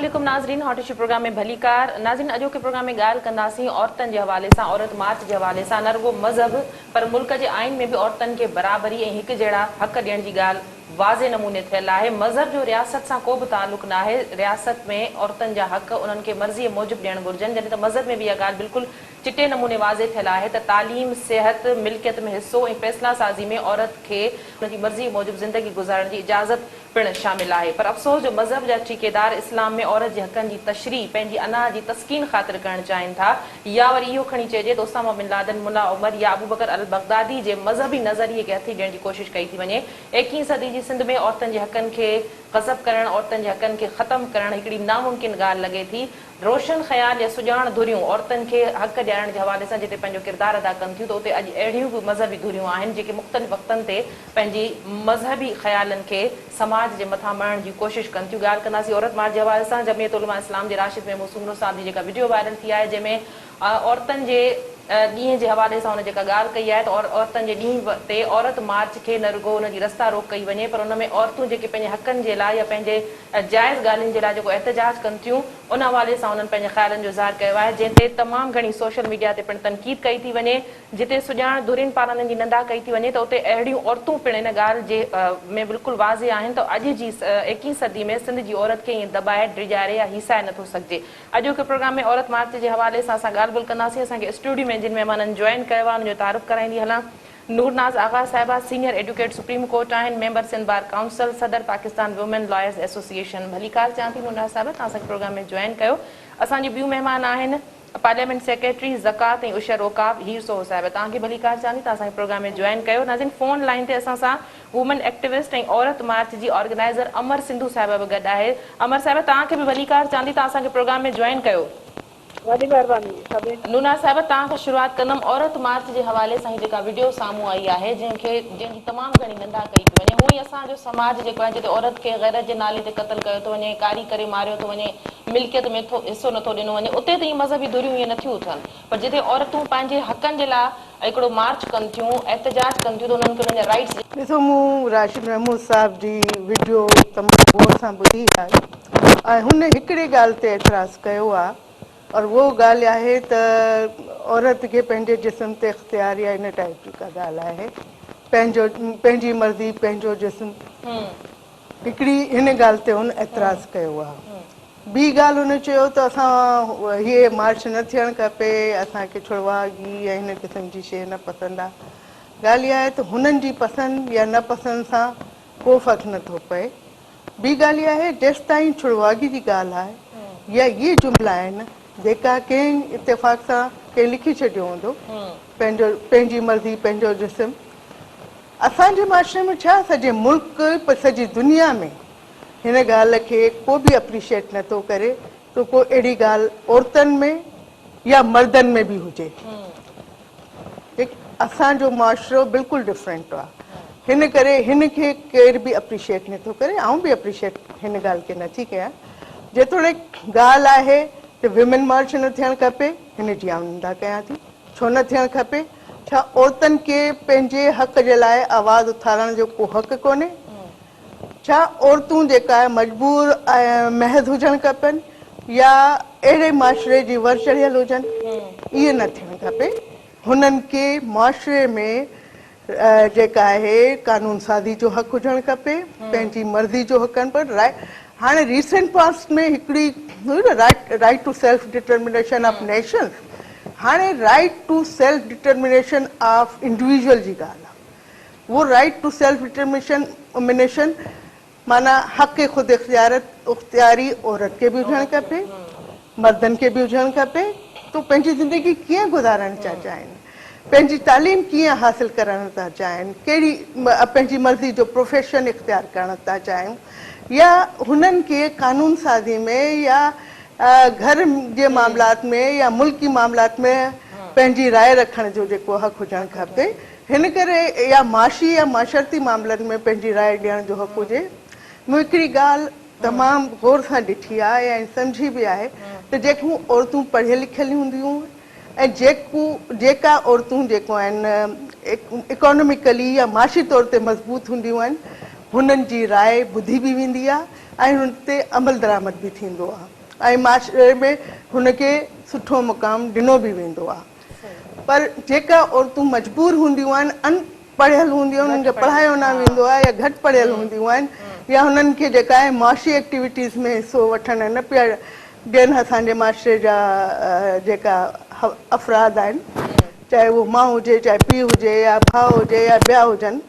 अस्सलामुअलैकुम नाज़रीन, hot issue programme में भलीकार नाज़रीन। अॼो के प्रोग्राम में ॻाल्हि कंदासीं औरतुनि जे हवाले सां, औरत मार्च जे हवाले सां। न रुगो मज़हब पर मुल्क जे आइन में बि औरतुनि खे बराबरी ऐं हिकु जहिड़ा हक़ ॾियण जी ॻाल्हि वाज़े नमूने थियल आहे। मज़हब जो रियासत सां को बि तालुक़ न आहे। रियासत में औरतुनि जा हक़ उन्हनि खे मर्ज़ीअ मूजिबि ॾियणु घुरिजनि, जॾहिं त मज़हब में बि इहा ॻाल्हि बिल्कुलु चिटे नमूने वाज़े थियल आहे त तालीम, सिहत, मिल्कियत में हिसो ऐं फ़ैसिला साज़ी में औरत खे उनजी मर्ज़ी मूजिबि ज़िंदगी गुज़ारण जी इजाज़त पिणु शामिल आहे। पर अफ़सोस जो मज़हब जा ठेकेदार इस्लाम में औरत जे हक़नि जी तशरीह पंहिंजी अना जी तस्कीन ख़ातिर करणु चाहिनि था, या वरी इहो खणी चइजे त उसामा बिन लादेन, मुल्ला उमर या अबू बकर अल बगदादी जे मज़हबी नज़रिए खे हथी ॾियण जी कोशिशि कई थी वञे। 21वीं सदी जी सिंध में औरतुनि जे हक़नि खे ग़ज़ब करणु, औरतुनि जे हक़नि खे ख़तमु करणु हिकिड़ी नामुमकिन ॻाल्हि लॻे थी। रोशन ख़्याल या सुञाण धुरियूं औरतुनि खे हक़ ॾियारण जे हवाले सां जिते पंहिंजो किरदारु अदा कनि थियूं, त उते अॼु अहिड़ियूं बि मज़हबी धुरियूं आहिनि जेके मुख़्तलिफ़ वक़्तनि ते पंहिंजी मज़हबी ख़्यालनि खे समाज जे मथां मणण जी कोशिशि कनि थियूं। ॻाल्हि कंदासीं औरत मार्च जे हवाले सां। जमियत उलमा इस्लाम जे राशिद में मुसूनो साहब जी जेका वीडियो वायरल थी आहे, जंहिंमें औरतुनि जे ॾींहं जे हवाले सां हुन जेका ॻाल्हि कई आहे त औरतुनि जे ॾींहं ते औरत मार्च खे न रुगो हुनजी रस्ता रोक कई वञे, पर उन में औरतूं जेके पंहिंजे हक़नि जे लाइ या पंहिंजे जाइज़ ॻाल्हियुनि जे लाइ जेको एहतजाज कनि थियूं, उन हवाले सां उन्हनि पंहिंजे ख़्यालनि जो इज़हार कयो आहे, जंहिं ते तमामु घणी सोशल मीडिया ते पिणु तनक़ीद कई थी वञे। जिते सुञाण धुरियुनि पारां उन्हनि जी निंदा कई थी वञे, त उते अहिड़ियूं औरतूं पिणु इन ॻाल्हि जे में बिल्कुलु वाज़े आहिनि त अॼु जी 21वीं सदी में सिंध जी औरत खे ईअं दॿाए, डिॼारे या हिसाए नथो सघिजे। अॼु के प्रोग्राम में औरत मार्च जे हवाले सां असां ॻाल्हि ॿोल कंदासीं। असांखे स्टूडियो में जिन महिमाननि जॉइन कयो आहे उनजो तारुफ़ कराईंदी हलां। नूरनाज़ आगा साहिबा सीनियर एडवोकेट सुप्रीम कोर्ट आहिनि, मेंबर सिंध बार काउंसिल, सदर पाकिस्तान वुमेन लॉयर्स एसोसिएशन। भलीकार चाहियां थी नूरनाज़ साहिबा, तव्हां असांखे प्रोग्राम में जॉइन कयो। असांजी ॿियूं महिमान आहिनि पार्लियामेंट सेक्रेटरी ज़कात ऐं उशर ओकाब हीर सोह साहिब, तव्हांखे भलीकार चाहियां थी, तव्हां असांखे प्रोग्राम में जॉइन कयो। नाज़रीन, फोन लाइन ते असां सां वुमेन एक्टिविस्ट ऐं औरत मार्च जी ऑर्गेनाइज़र अमर सिंधु साहिबा बि गॾु आहे। अमर साहिबा, तव्हांखे बि भलीकार चाहियां थी, तव्हां असांखे प्रोग्राम में जॉइन कयो। वॾी महिरबानी। नूना साहिब, तव्हां खां शुरूआत कंदमि। औरत मार्च जे हवाले सां जेका वीडियो साम्हूं आई आहे, जंहिंजी तमामु घणी निंदा कई थी वञे, हूअं ई असांजो समाज जेको आहे जिते औरत खे ग़ैरत जे नाले ते क़तल कयो थो वञे, कारी करे मारियो थो वञे, मिल्कियत में हिसो नथो ॾिनो वञे, उते त इहे मज़हबी धुरियूं ईअं नथियूं थियनि। पर जिते औरतूं पंहिंजे हक़नि जे लाइ हिकिड़ो मार्च कनि थियूं, एहतजाज कनि थियूं, त उन्हनि खे उन्हनि जा राइट्स। ॾिसो, मूं राशिद महमूद साहिब जी वीडियो तमामु गौर सां ॿुधी आहे ऐं हुन हिकिड़ी ॻाल्हि ते एतिराज़ु कयो आहे, और उहो ॻाल्हि आहे त औरत खे पंहिंजे जिस्म ते इख़्तियार या इन टाइप जी का ॻाल्हि आहे, पंहिंजी मर्ज़ी पंहिंजो जिस्म, हिकिड़ी हिन ॻाल्हि ते हुन एतिराज़ु कयो आहे। ॿी ॻाल्हि हुन चयो त असां हीअ मार्च न थियणु खपे, असांखे छुड़वागी या हिन क़िस्म जी शइ न पसंदि आहे। ॻाल्हि इहा आहे त हुननि जी पसंदि या न पसंदि सां को फ़र्क़ु नथो पए। ॿी ॻाल्हि इहा आहे, जेसि ताईं छुड़वागी जी ॻाल्हि आहे या इहे जुमिला आहिनि जेका कंहिं इतफ़ाक़ सां कंहिं लिखी छॾियो हूंदो, पंहिंजी मर्ज़ी पंहिंजो जिस्म, असांजे माशरे में छा सॼे मुल्क सॼी दुनिया में हिन ॻाल्हि खे को बि अप्रिशिएट नथो करे त को अहिड़ी ॻाल्हि औरतुनि में या मर्दनि में बि हुजे। असांजो मुआशिरो बिल्कुलु डिफरेंट आहे, हिन करे हिन खे केरु बि अप्रिशिएट नथो करे। आउं बि अप्रिशिएट हिन ॻाल्हि खे नथी कयां। जेतोणीकि ॻाल्हि आहे त विमेन मार्च न थियणु खपे, हिन जी आउं निंदा कयां थी। छो न थियणु खपे? छा औरतुनि खे पंहिंजे हक़ जे लाइ आवाज़ उथारण जो को हक़ कोन्हे? छा औरतूं जेका आहे मजबूर ऐं महज़ हुजणु खपनि या अहिड़े माशरे जी वर चढ़ियल हुजनि? इहे न थियणु खपे। हुननि खे मुआशिरे में जेका आहे कानून साज़ी जो हक़ हुजणु खपे, पंहिंजी मर्ज़ी जो हक़नि पर हाणे रीसेंट पास्ट में हिकिड़ी right to self determination of nation, हाणे right to self determination of individual जी ॻाल्हि आहे। उहो राइट टू सेल्फ डिटर्मिनेशन माना हक़ ख़ुदि इख़्तियारी औरत खे बि हुजणु खपे, मर्दनि खे बि हुजणु खपे। तो पंहिंजी ज़िंदगी कीअं गुज़ारणु था चाहिनि, पंहिंजी तालीम कीअं हासिलु करणु था चाहिनि, कहिड़ी पंहिंजी मर्ज़ी जो प्रोफेशन इख़्तियार करणु था चाहिनि, या हुननि खे कानून साज़ी में या घर जे मामलात में या मुल्की मामलात में पंहिंजी राय रखण जो जेको हक़ हुजणु खपे। हिन करे या माशी या माशरती मामलनि में पंहिंजी राय ॾियण जो हक़ हुजे। मूं हिकिड़ी ॻाल्हि तमामु गौर सां ॾिठी आहे ऐं सम्झी बि आहे त जेकियूं औरतूं पढ़ियल लिखियल हूंदियूं ऐं जेका औरतूं जेको आहिनि इकोनॉमिकली या माशी तौर ते मज़बूत हूंदियूं आहिनि, हुननि जी राय ॿुधी बि वेंदी आहे ऐं हुन ते अमल दरामद बि थींदो आहे। ऐं माशरे में हुनखे सुठो मुक़ाम ॾिनो बि वेंदो आहे। पर जेका औरतूं मजबूर हूंदियूं आहिनि, अनपढ़ियल हूंदियूं आहिनि, हुननि खे पढ़ायो न वेंदो आहे या घटि पढ़ियल हूंदियूं आहिनि या हुननि खे जेका आहे माशी एक्टिविटीज़ में हिसो वठणु न पिया ॾियनि असांजे माशरे जा जेका अफ़राद आहिनि, चाहे उहो माउ हुजे, चाहे पीउ हुजे या भाउ हुजे या ॿिया हुजनि,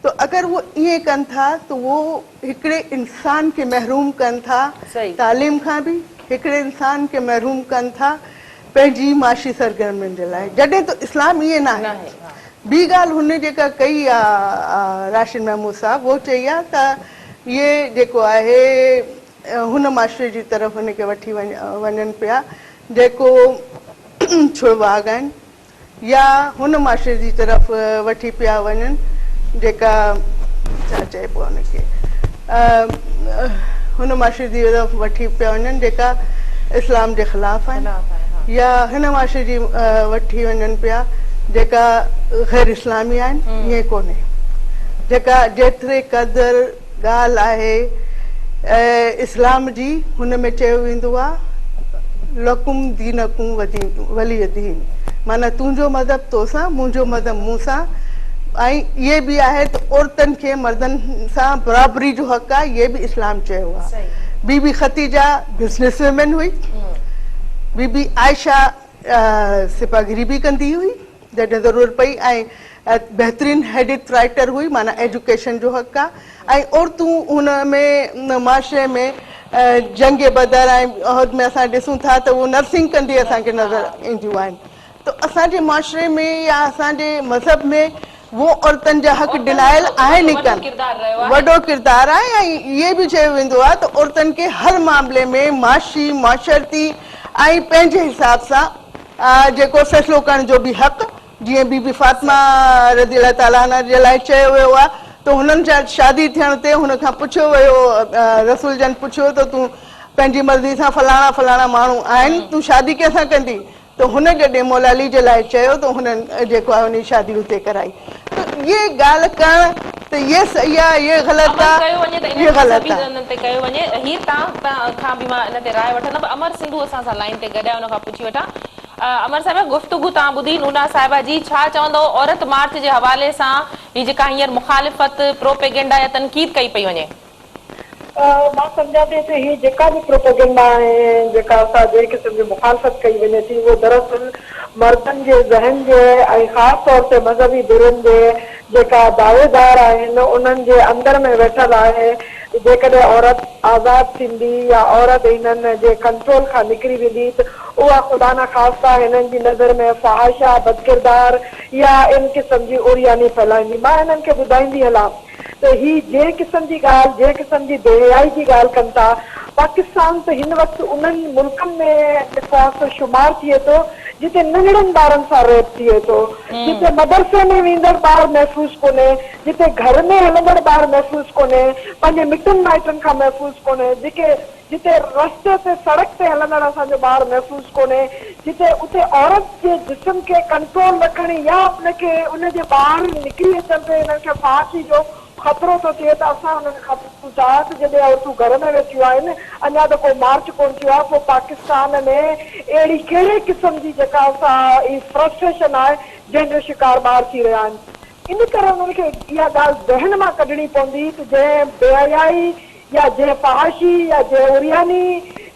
तो अगरि वो ईअं कनि था त वो हिकिड़े इंसान खे महरूम कनि था तालीम खां बि, हिकिड़े इंसान खे महरूम कनि था पंहिंजी माशी सरगर्मियुनि जे लाइ, जॾहिं त इस्लाम ईअं न आहे। ॿी ॻाल्हि हुन जेका कई आहे राशिद महमूद साहब, वो चई आहे त इहे जेको आहे हुन माशरे जी तरफ़ हुनखे वठी वञनि पिया जेको छुड़वाग आहिनि, या हुन माशरे जी तरफ़ वठी पिया वञनि जेका छा चइबो आहे हुनखे, हुन माशरे जी तरफ़ वठी पिया वञनि जेका इस्लाम जे ख़िलाफ़ आहिनि, या हिन माशरे जी वठी वञनि पिया जेका ग़ैर इस्लामी आहिनि। ईअं कोन्हे, जेका जेतिरे क़दुरु ॻाल्हि आहे इस्लाम जी, हुन में चयो वेंदो आहे लकुम दीनकुम वली दीन, माना तुंहिंजो मज़हब तोसां, मुंहिंजो मज़हब मूंसां। ऐं इहे बि आहे त औरतुनि खे मर्दनि सां बराबरी जो हक़ आहे, इहे बि इस्लाम चयो आहे। बीबी ख़तीजा बिज़नेस वुमेन हुई, बीबी आयशा सिपागिरी बि कंदी हुई जॾहिं ज़रूरत पई, ऐं बहितरीन हेडिथ राइटर हुई, माना एजुकेशन जो हक़ आहे। ऐं औरतूं हुन में माशरे में जंग बदर ऐं उहद में असां ॾिसूं था त उहो नर्सिंग कंदी असांखे नज़र ईंदियूं आहिनि। त असांजे माशरे में या असांजे मज़हब में वो औरतुनि जा हक़ ॾिनायल आहिनि ई कान, वॾो किरदारु आहे। ऐं इहे बि चयो वेंदो आहे त औरतुनि खे हर मामले में माशी, माशरती ऐं पंहिंजे हिसाब सां जेको फ़ैसिलो करण जो बि हक़, जीअं बीबी फातिमा रज़ी अलाह ताला अन्हा जे लाइ चयो वियो आहे त हुननि जा शादी थियण ते हुन खां पुछियो वियो, रसूल जन पुछियो त तूं पंहिंजी मर्ज़ी सां फलाणा फलाणा माण्हू आहिनि, तूं शादी कंहिंसां कंदी? त हुन जॾहिं मौला अली जे लाइ चयो त हुननि जेको आहे हुन जी शादी हुते कराई। त इहे ॻाल्हि करणु त इहे सही आहे, इहे ग़लति आहे, इहे ग़लति आहे। कयो वञे हीअ तव्हां खां बि मां इन ते राय वठंदमि। अमर सिंधू असां सां लाइन ते गॾु आहे, हुन खां पुछी वठां। अमर साहिब, गुफ़्तगू तव्हां ॿुधी नूना साहिबा जी, छा चवंदो औरत मार्च जे हवाले सां हीअ जेका हींअर मुखालिफ़त प्रोपेगेंडा या तनक़ीद कई पई वञे? मां सम्झां थी त हीअ जेका बि प्रोपेगेंडा आहे, जेका असां जंहिं क़िस्म जी मुखालफ़त कई वञे थी, उहो दरअसल मर्दनि जे ज़हन जे ऐं ख़ासि तौर ते मज़हबी धुरियुनि जे जेका दावेदार आहिनि उन्हनि जे अंदर में वेठल आहे। जेकॾहिं औरत आज़ाद थींदी या औरत हिननि जे कंट्रोल खां निकिरी वेंदी त उहा ख़ुदा न ख़ास्ता हिननि जी नज़र में फ़हाशा, बदकिरदार या इन क़िस्म जी उरियानी फैलाईंदी। मां हिननि खे ॿुधाईंदी हलां त ही जंहिं क़िस्म जी ॻाल्हि, जंहिं क़िस्म जी बेहयाई जी ॻाल्हि कनि था, पाकिस्तान त हिन वक़्तु उन्हनि मुल्कनि में ॾिसो शुमार थिए थो जिते नंढड़नि ॿारनि सां रेप थिए थो, जिते मदरसे में वेंदड़ ॿार महफ़ूज़ कोन्हे, जिते घर में हलंदड़ ॿार महफ़ूज़ कोन्हे, पंहिंजे मिटनि माइटनि खां महफ़ूज़ कोन्हे, जिते रस्ते ते सड़क ते हलंदड़ असांजो ॿार महफ़ूज़ कोन्हे, जिते उते औरत जे जिस्म खे कंट्रोल रखणी या उनखे उनजे ॿार निकिरी अचनि ते हिननि खे फांसी जो ख़तरो थो थिए त असां हुननि खां पुछूं था त जॾहिं औरतूं घर में वेठियूं आहिनि, अञा त को मार्च कोन थियो आहे, पोइ पाकिस्तान में अहिड़ी कहिड़े क़िस्म जी जेका असां ई फ्रस्ट्रेशन आहे जंहिंजो शिकार ॿार थी रहिया आहिनि। इन करे उन्हनि खे इहा ॻाल्हि ज़हन मां कढणी पवंदी त जंहिं बेहयाई या जंहिं फहाशी या जंहिं उरियानी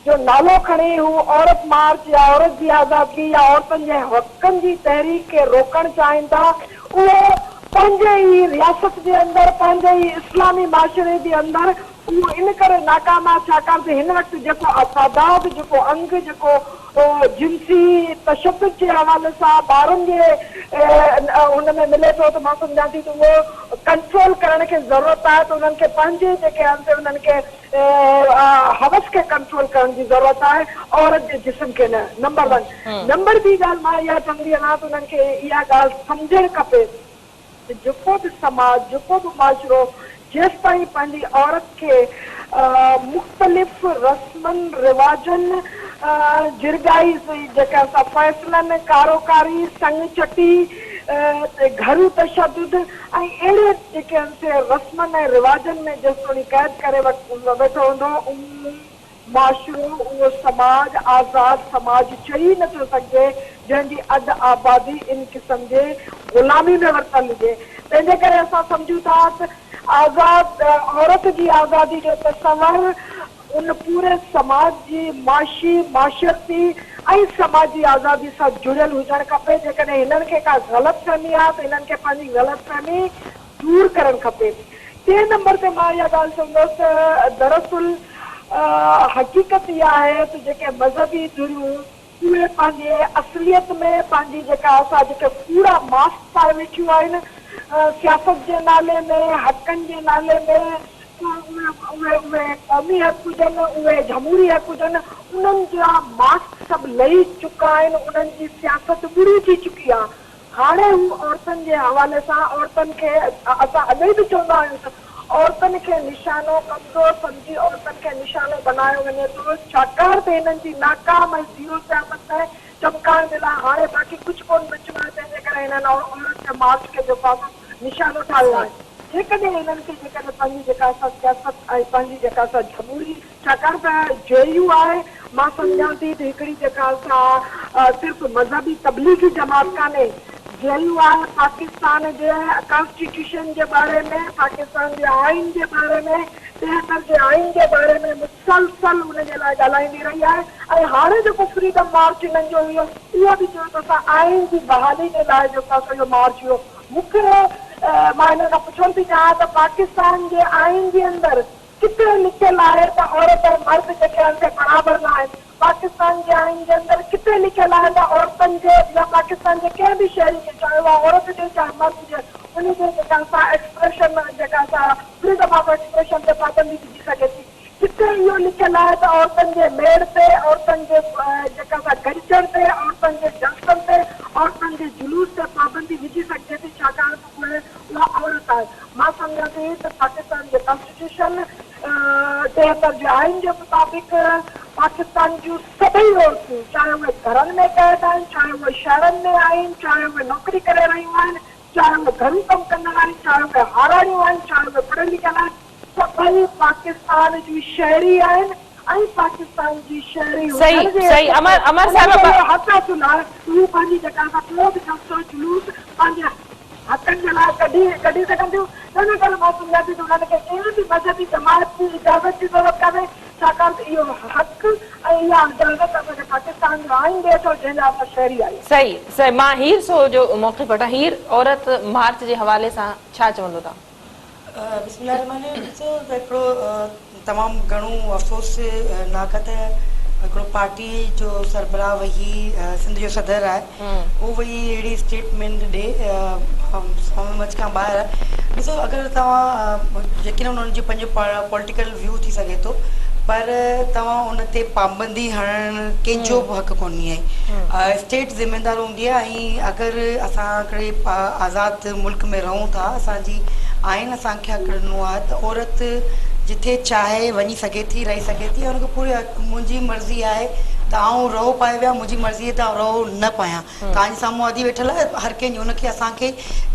जो नालो खणी हू औरत मार्च या औरत जी आज़ादी या औरतुनि जे हक़नि जी तहरीक खे रोकणु चाहिनि था, उहो पंहिंजे ई रियासत जे अंदरि, पंहिंजे ई इस्लामी माशरे जे अंदरि उहो इन करे नाकाम आहे छाकाणि त हिन वक़्तु जेको असादाद, जेको अंग, जेको जिन्सी तशद्दुद जे हवाले सां ॿारनि जे हुन में मिले थो, त मां सम्झां थी त उहो कंट्रोल करण खे ज़रूरत आहे। त उन्हनि खे पंहिंजे जेके आहिनि उन्हनि खे हवस खे कंट्रोल करण जी ज़रूरत आहे, औरत जे जिस्म खे न। नंबर 1। नंबर 2 ॻाल्हि मां इहा चवंदी आहियां त उन्हनि खे इहा ॻाल्हि सम्झणु खपे जेको बि समाज, जेको बि माशरो जेसि ताईं पंहिंजी औरत खे मुख़्तलिफ़ रस्मनि रिवाजनि, जिरगाई जेका असां फ़ैसिलनि, कारोकारी, संग चटी, घरू तशद्दुद ऐं अहिड़े जेके रस्मनि ऐं रिवाजनि में जेसिताईं क़ैद करे वेठो हूंदो, माशरो उहो समाज आज़ाद समाज चई नथो सघे जंहिंजी अधु आबादी इन क़िस्म जे ग़ुलामी में वरितल हुजे। तंहिंजे करे असां सम्झूं था त आज़ाद औरत जी आज़ादी जो तस्वर उन पूरे समाज जी माशी माशरती ऐं समाजी आज़ादी सां जुड़ियल हुजणु खपे। जेकॾहिं हिननि खे का ग़लतफ़हमी आहे त हिननि खे पंहिंजी ग़लतफ़हमी दूर करणु खपे। टे नंबर ते मां इहा ॻाल्हि चवंदसि त दरअसल हक़ीक़त इहा आहे त जेके मज़हबी धुरियूं उहे पंहिंजे असलियत में पंहिंजी जेका असां जेके कूड़ा मास्क पाए वेठियूं आहिनि सियासत जे नाले में हक़नि जे नाले में उहे क़ौमी हक़ हुजनि उहे जमहूरी हक़ हुजनि उन्हनि जा मास्क सभु लही चुका आहिनि। उन्हनि जी सियासत बुरी थी चुकी आहे। हाणे हू औरतुनि जे हवाले सां औरतुनि खे असां अॼु बि चवंदा आहियूं त औरतुनि खे निशानो कमज़ोर सम्झी औरतुनि खे निशानो बनायो वञे थो छाकाणि त हिननि जी नाकाम ऐं ज़ीरो सियासत लाइ चमकाइण जे लाइ हाणे बाक़ी कुझु कोन बचियो आहे। तंहिंजे करे हिननि औरत खे मार्च खे जेको निशानो ठाहियो आहे। जेकॾहिं हिननि खे जेकॾहिं पंहिंजी जेका असां सियासत ऐं पंहिंजी जेका असां जमहूरी छाकाणि त जेयू आहे मां सम्झां थी त हिकिड़ी जेका असां सिर्फ़ु मज़हबी तबलीगी जमात कान्हे। जेयू आहे पाकिस्तान जे कॉन्स्टिट्यूशन जे बारे में पाकिस्तान जे आइन जे बारे में 73 जे आइन जे बारे में मुसलसल उन जे लाइ ॻाल्हाईंदी रही आहे। ऐं हाणे जेको फ्रीडम मार्च हिननि जो हुयो उहो बि चयो त असां आइन जी बहाली जे लाइ जेको असांजो मार्च हुयो। मूंखे मां हिन खां पुछणु थी चाहियां त पाकिस्तान जे आइन जे अंदरि किथे लिखियल आहे त औरत ऐं मर्द जेके आहिनि से बराबरि न आहिनि। पाकिस्तान जे आइन जे अंदरि किथे लिखियल आहे त औरतुनि जे या पाकिस्तान जे कंहिं बि शहरी खे चाहे उहा औरत हुजे चाहे मर्द हुजे उन जे जेका असां एक्सप्रेशन जेका असां फ्रीडम ऑफ एक्सप्रेशन ते पाबंदी विझी सघे थी। किथे इहो लिखियल आहे त औरतुनि जे मेड़ ते औरतुनि जे जेका असां गॾिजण ते औरतुनि जे जश्न ते औरतुनि जे जुलूस ते पाबंदी विझी सघिजे थी छाकाणि त उहा औरत आहे। मां सम्झां थी त पाकिस्तान जे कॉन्स्टिट्यूशन 73 जे आइन जे मुताबिक़ पाकिस्तान जूं सभई औरतूं चाहे उहे घरनि में कैद आहिनि चाहे उहे शहरनि में आहिनि चाहे उहे नौकरी करे रहियूं आहिनि चाहे उहे घरू कमु कंदा आहिनि चाहे उहे हाराड़ियूं आहिनि चाहे उहे पढ़ियल लिखियल आहिनि सभई पाकिस्तान जी शहरी आहिनि ऐं पाकिस्तान जी शहरी सही अमर साहिब हक़ असुल आहे उहे पंहिंजी जेका असां को बि जलसो जुलूस पंहिंजे हक़नि जे लाइ कढी सघनि थियूं। इन करे मां सम्झां थी त उन्हनि खे कहिड़ी बि मज़हबी जमात जी इजाज़त जी ज़रूरत कान्हे छाकाणि त इहो हक़ ऐं इहा इजाज़त असांखे पाकिस्तान जो आइन ॾिए थो जंहिंजा असां शहरी आहियूं। सही मां हीर सो जो मौक़े वठां। हीर औरत मार्च जे हवाले सां छा चवंदो था? ॾिसो त हिकिड़ो तमामु घणो अफ़सोस नाकत हिकिड़ो पार्टी जो सरबराह वही सिंध जो सदर आहे उहो वही अहिड़ी स्टेटमेंट ॾे समझ खां ॿाहिरि आहे। ॾिसो अगरि तव्हां यकीन उन्हनि जो पंहिंजो पॉलिटिकल व्यू थी सघे थो पर तव्हां उन ते पाबंदी हणणु कंहिंजो बि हक़ कोन्हे आहे। स्टेट ज़िम्मेदार हूंदी आहे ऐं अगरि असां हिकिड़े आज़ादु मुल्क में रहूं था असांजी आइन असांखे हक़ ॾिनो आहे त औरत जिथे चाहे वञी सघे थी रही सघे थी। उनखे पूरी मुंहिंजी मर्ज़ी आहे त आउं रहो पाए विया मुंहिंजी मर्ज़ी त रहो न पायां तव्हांजे साम्हूं आदि वेठल आहे हर कंहिंजी उनखे असांखे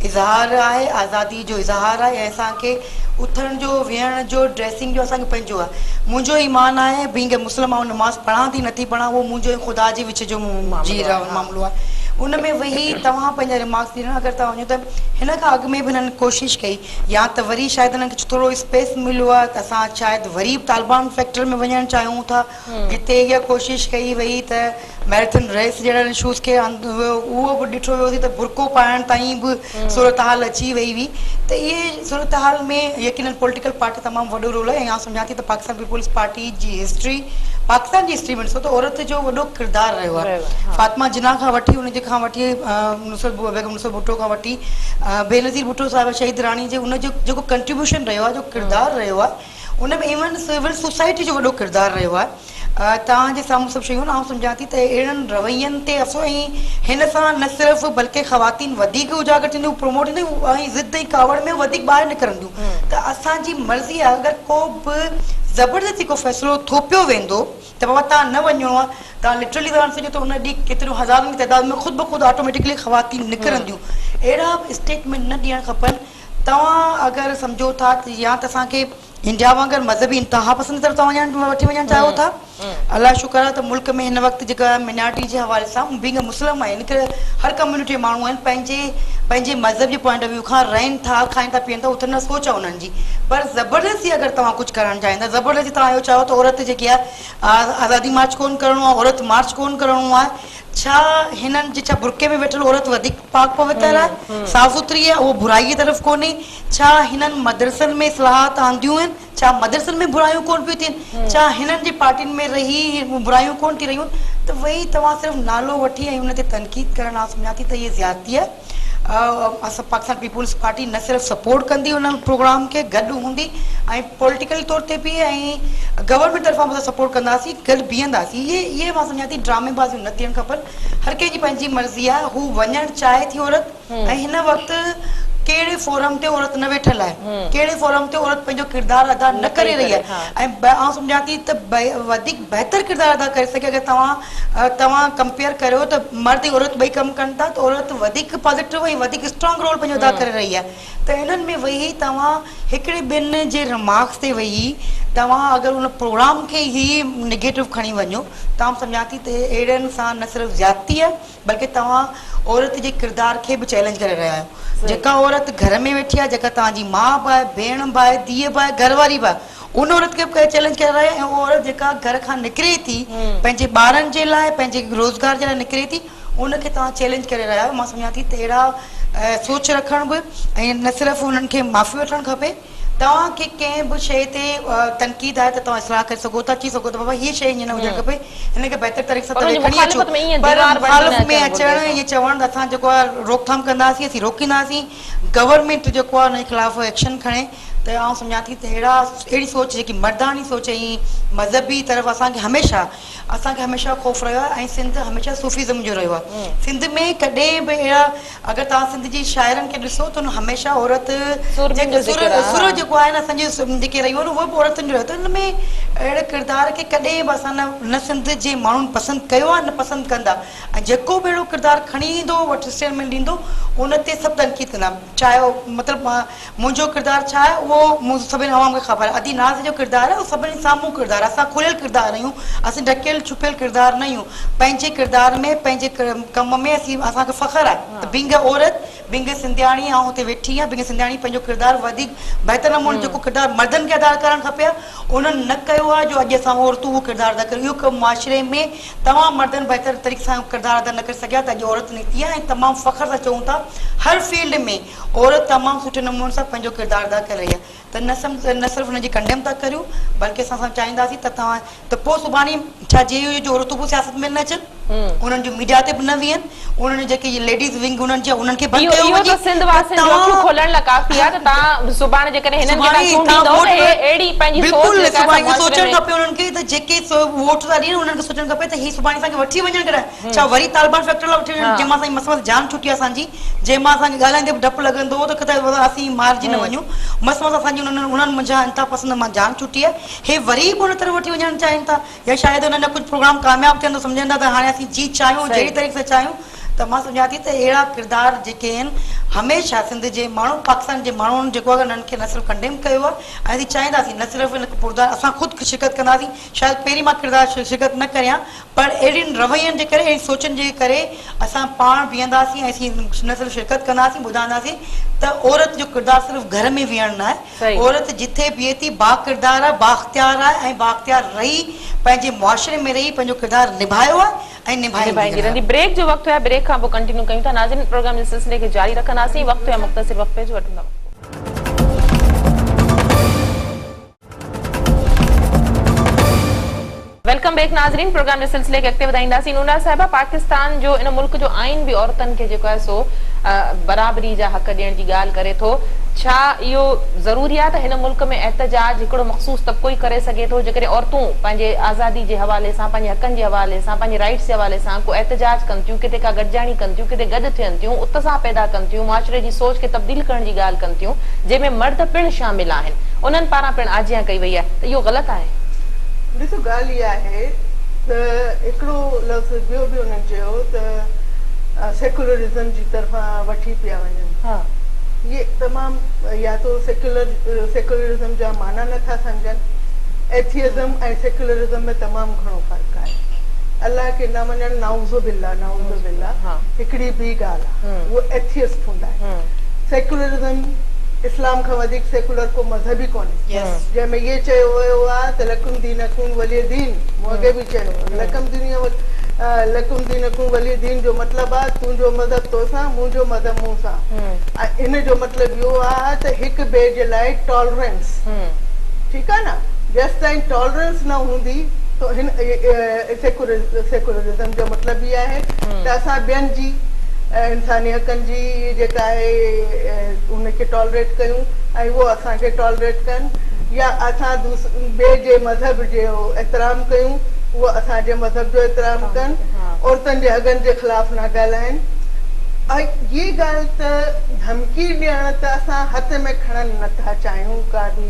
इज़हार आहे आज़ादी जो इज़हार आहे ऐं असांखे उथण जो वेहण जो ड्रेसिंग जो असांखे पंहिंजो आहे। मुंहिंजो ईमान आहे बींग मुस्लिम नमाज़ पढ़ां थी नथी पढ़ां उहो मुंहिंजो ख़ुदा जे विच जो मामिलो आहे। उन में वही तव्हां पंहिंजा रिमार्क्स ॾींदा अगरि तव्हां वञो त हिन खां अॻु में बि हिननि कोशिशि कई या त वरी शायदि हिननि खे थोरो स्पेस मिलियो आहे त असां शायदि वरी तालिबान फैक्टर में वञणु चाहियूं था जिते इहा कोशिशि कई वई त मैराथन रेस जहिड़ा इशूज़ खे उहो बि ॾिठो वियो त बुरको पाइण ताईं बि सूरत हाल अची वई हुई। त इहे सूरत हाल में यकीननि पॉलिटिकल पार्टी तमामु वॾो रोल आहे। ऐं सम्झां थी त पाकिस्तान पीपुल्स पार्टी जी हिस्ट्री पाकिस्तान जी हिस्ट्री में ॾिसो त औरत जो वॾो किरदारु रहियो आहे। फातिमा जिन्ना खां वठी उनजे खां वठी बेगम नुसरत भुट्टो खां वठी बेनज़ीर भुट्टो साहिब शहीद राणी जे उनजो जेको कंट्रीब्यूशन रहियो आहे जो किरदारु रहियो आहे उन में इवन सिविल सोसाइटी जो वॾो किरदारु रहियो आहे। तव्हांजे साम्हूं सभु शयूं आउं सम्झां थी त अहिड़नि रवैयनि ते अफ़सोस ऐं हिन सां न सिर्फ़ु बल्कि ख़वातीन वधीक उजागर थींदियूं प्रोमोट थींदियूं ऐं ज़िद ऐं कावड़ में वधीक ॿाहिरि निकिरंदियूं। त असांजी मर्ज़ी आहे अगरि को बि ज़बरदस्ती को फ़ैसिलो थोपियो वेंदो त बाबा तव्हां न वञिणो आहे तव्हां लिटरली तव्हां सॼो त उन ॾींहुं केतिरियूं हज़ारनि जी तइदाद में ख़ुदि ब ख़ुदि ऑटोमेटिकली ख़वातीन निकिरंदियूं। अहिड़ा स्टेटमेंट न ॾियणु खपनि। तव्हां अगरि सम्झो था या त असांखे इंडिया वांगर मजहबी इंतहा पसंद तरफ वठी वञण चाहियो था। अल्लाह शुक्र आहे त मुल्क में हिन वक़्तु जेका मिनारिटी जे हवाले सां बींग मुस्लिम आहे इन करे हर कम्यूनिटी माण्हू आहिनि पंहिंजे मज़हब जे पॉइंट ऑफ व्यू खां रहनि था, खाइनि था, पीअनि था, उथनि था, सोच आहे उन्हनि जी। पर ज़बरदस्ती अगरि तव्हां कुझु करणु चाहींदा, ज़बरदस्ती तव्हां इहो चाहियो त औरत जेकी आहे आज़ादी मार्च कोन करिणो आहे, औरत मार्च कोन करिणो आहे, छा हिननि जे छा बुरके में वेठल औरत वधीक पाक पवित्र आहे, साफ़ सुथरी आहे, उहो बुराई जी तरफ़ कोन्हे? छा हिननि मदरसनि में इस्लाहात आंदियूं आहिनि? छा मदरसनि में बुरायूं कोन पियूं थियनि? छा हिननि जे पार्टियुनि में रही बुरायूं कोन थी रहियूं? त वही तव्हां सिर्फ़ु नालो वठी ऐं हुन ते तनक़ीद करणु, मां सम्झां थी त इहा ज़्यादती आहे। असां पाकिस्तान पीपुल्स पार्टी न सिर्फ़ु सपोर्ट कंदी हुन प्रोग्राम खे, गॾु हूंदी ऐं पॉलिटिकल तौर ते बि ऐं गवर्नमेंट तरफ़ां बि असां सपोर्ट कंदासीं, गॾु बीहंदासीं। इहे मां सम्झां थी ड्रामेबाज़ियूं न थियणु खपनि। हर कंहिंजी पंहिंजी मर्ज़ी आहे, हू वञणु चाहे थी औरत, ऐं हिन वक़्तु कहिड़े फोरम ते औरत न वेठल आहे, कहिड़े फोरम ते औरत पंहिंजो किरदारु अदा न करे रही आहे। ऐं आउं सम्झां थी त वधीक बहितर किरदारु अदा करे सघे। अगरि तव्हां कंपेयर करियो त मर्द ऐं औरत ॿई कमु कनि था, त औरत वधीक पॉज़िटिव ऐं वधीक स्ट्रॉन्ग रोल पंहिंजो अदा करे रही आहे। त इन्हनि में वेही तव्हां हिकिड़े ॿिनि जे रिमार्क्स ते वेही तव्हां अगरि उन प्रोग्राम खे ई नेगेटिव खणी वञो, तव्हां सम्झां थी त अहिड़नि सां न सिर्फ़ु ज़्यादती आहे, बल्कि तव्हां औरत जे किरदार खे बि चैलेंज करे रहिया आहियो। जेका औरत घर में वेठी आहे, जेका तव्हांजी माउ बि आहे, भेण बि आहे, धीअ बि आहे, घरवारी बि आहे, उन औरत खे चैलेंज करे रहिया आहियो। ऐं उहा औरत जेका घर खां निकिरे थी पंहिंजे ॿारनि जे लाइ, पंहिंजे रोज़गार जे लाइ निकिरे थी, उनखे तव्हां चैलेंज करे रहिया आहियो। मां सम्झां थी त अहिड़ा सोच रखण बि ऐं न सिर्फ़ु उन्हनि खे माफ़ी वठणु खपे। तव्हांखे कंहिं बि शइ ते तनक़ीद आहे त तव्हां इस्लाह करे सघो था, अची सघो था बाबा हीअ शइ ईअं न हुजणु खपे, हिनखे बहितर तरीक़े सां खणी अचो। पर मुखालिफ़ में अचणु, ईअं चवणु त असां जेको आहे रोकथाम कंदासीं, असीं रोकींदासीं। गवर्नमेंट जेको आहे हुनजे ख़िलाफ़ एक्शन खणे। त आउं सम्झां थी त अहिड़ी सोच जेकी मर्दानी सोच ऐं मज़हबी तरफ़ असांखे हमेशह ख़ौफ़ रहियो आहे। ऐं सिंध हमेशह सूफ़ीज़म जो रहियो आहे। सिंध में कॾहिं बि अहिड़ा, अगरि तव्हां सिंध जी शाइरनि खे ॾिसो त हमेशह औरत सुर जेको आहे न असांजे जेके रहियो आहे उहो बि औरतुनि जो रहियो। त हिन में अहिड़े किरदार खे कॾहिं बि असां न सिंध जे माण्हुनि पसंदि कयो आहे, न पसंदि कंदा। ऐं जेको बि अहिड़ो किरदारु खणी ईंदो, वटि स्टेटमेंट ॾींदो, उन ते सभु तनक़ीद कंदा। चाहे मतिलबु मुंहिंजो किरदारु छा आहे उहो सभिनी अवाम खे ख़बर आहे। अदी नाज़ जो किरदारु आहे उहो सभिनी साम्हूं किरदारु आहे। असां खुलियल किरदारु आहियूं, असीं ढकियल छुपियल किरदारु न आहियूं। पंहिंजे किरदार में, पंहिंजे कम में असांखे फ़ख़्रु आहे त बिंग औरत, बिंग सिंधियाणी ऐं हुते वेठी आहे। बिंग सिंधियाणी पंहिंजो किरदारु वधीक बहितर नमूने जेको किरदारु मर्दनि खे अदा करणु खपे उन्हनि न कयो आहे, जो अॼु असां औरतूं उहो किरदारु अदा कयूं। इहो मुआशिरे में तमामु मर्दनि बहितर तरीक़े सां किरदारु अदा न करे सघिया, त अॼु औरत निकिती आहे। ऐं तमामु फ़ख़्र सां चऊं था हर फील्ड में औरत तमामु सुठे नमूने सां पंहिंजो किरदारु अदा करे रही आहे। त न सिर्फ़ु हुनजी कंडेम था करियूं, बल्कि असां चाहींदासीं त तव्हां त पोइ सुभाणे छा जे औरतूं पोइ सियासत में न अचनि, उन्हनि जो मीडिया ते बि न विहनि, उन्हनि जेके लेडीज़ विंग उन्हनि जा उन्हनि खे बंदि कयो वञे। सिंध वासियुनि जो अखियूं खोलण लाइ काफ़ी आहे त तव्हां सुभाणे जेकॾहिं हिननि खे चूंडींदव त अहिड़ी पंहिंजी बिल्कुलु सुभाणे सोचणु खपे उन्हनि खे। त जेके वोट था ॾियनि उन्हनि खे सोचणु खपे त हीअ सुभाणे असांखे वठी वञणु करे। छा वरी तालिबान फैक्टर लाइ वठी वञनि, जंहिंमां असांजी मस जान छुटी आहे असांजी, जंहिंमां असांखे ॻाल्हाईंदे बि डपु लॻंदो हो त किथे असीं मारिजी न वञूं। मस असांजी उन्हनि मुंहिंजा इंता पसंदि मां जान छुटी आहे। हे वरी बि उन तरफ़ वठी वञणु चाहिनि था, या शायदि हुननि जा कुझु प्रोग्राम कामयाबु थियनि त सम्झनि था त हाणे असीं जीत चाहियूं, जहिड़ी तरीक़े सां चाहियूं। त मां सम्झां थी त अहिड़ा किरदार जेके आहिनि हमेशह सिंध जे माण्हू, पाकिस्तान जे माण्हुनि जेको आहे उन्हनि खे न सिर्फ़ु कंडेम कयो आहे, ऐं असीं चाहींदासीं न सिर्फ़ु हिन किरदार असां ख़ुदि शिरकत कंदासीं। शायदि पहिरीं मां किरदारु शिरकत न करियां, पर अहिड़ियुनि रवैयनि जे करे, अहिड़ी सोचनि जे करे असां पाण बीहंदासीं ऐं असीं न सिर्फ़ु शिरकत कंदासीं, ॿुधाईंदासीं त औरत जो किरदारु सिर्फ़ु घर में विहणु न आहे। औरत जिथे बीहे थी बा किरदारु आहे, बाख़्तियार आहे, ऐं बाख़्तियार रही पंहिंजे मुआशिरे में रही पंहिंजो किरदारु निभायो आहे ऐं निभाईंदी रहंदी। ब्रेक जो वक़्तु आहे, ब्रेक खां पोइ कंटिन्यू कयूं था। नाज़रीन, प्रोग्राम जे सिलसिले खे जारी रखंदासीं। वक़्तु आहे मुख़्तसिर वक़्फ़े जो, वठंदा। वेलकम बैक नाज़रीन, प्रोग्राम जे सिलसिले खे अॻिते वधाईंदासीं। नूना साहिबा, पाकिस्तान जो इन मुल्क जो आइन बि औरतुनि खे जेको आहे सो बराबरी जा हक़ ॾियण जी ॻाल्हि करे थो। छा इहो ज़रूरी आहे त हिन मुल्क में एहतजाज हिकिड़ो मख़सूस तबिको ई करे सघे थो? जेकॾहिं औरतूं पंहिंजे आज़ादी जे हवाले सां, पंहिंजे हक़नि जे हवाले सां, पंहिंजे राइट्स जे हवाले सां को एहतजाज कनि थियूं, किथे का गॾिजाणी कनि थियूं, किथे गॾु थियनि थियूं, उत्साह पैदा कनि थियूं, मुआशिरे जी सोच खे तब्दील करण जी ॻाल्हि कनि थियूं, जंहिंमें मर्द पिणु शामिल आहिनि, उन्हनि पारां पिणु आजियां कई वई आहे, त इहो ग़लति आहे? ॾिसो, ॻाल्हि इहा आहे त हिकिड़ो लफ़्ज़ ॿियो बि उन्हनि चयो त सेकुलरिज़म जी तरफ़ां वठी पिया वञनि। ये तमाम या तो सेक्युलरिज्म जा माना नथा समझन। एथियज़म ऐं सेक्युलरिज्म में तमाम घणो फर्क है। अल्लाह के न मञण, नाउज़ु बिल्लाह हाँ। हिकड़ी भी गाल है, वो एथियस्ट हुंदा है। सेक्युलरिज्म इस्लाम का वधिक सेकुलर को मजहबी कोन्हे। Yes. जंहिंमें ये चयो वियो आहे त लकुम दीनकुम वलिय दीन, मूं अॻे बि चयो लकुम दीनकुम वलिय दीन जो मतिलबु आहे तुंहिंजो मज़हब तोसां, मुंहिंजो मज़हब मूं सां। ऐं इन जो मतिलबु इहो आहे त हिक ॿिए जे लाइ टॉलरेंस, ठीकु आहे न। जेसि ताईं टॉलरेंस न हूंदी तो हिन सेकुलरिज्म जो मतिलबु इहो आहे त असां ॿियनि जी इंसानी हक़नि जी जेका आहे उनखे टॉलरेट कयूं ऐं उहो असांखे टॉलरेट कनि, या असां ॿिए जे मज़हब जो एतिराम कयूं, उहो असांजे मज़हब जो एतिराम कनि, औरतुनि जे हक़नि जे ख़िलाफ़ न ॻाल्हाइनि। ऐं ये ॻाल्हि त धमकी ॾियण त असां हथ में खणनि नथा चाहियूं का बि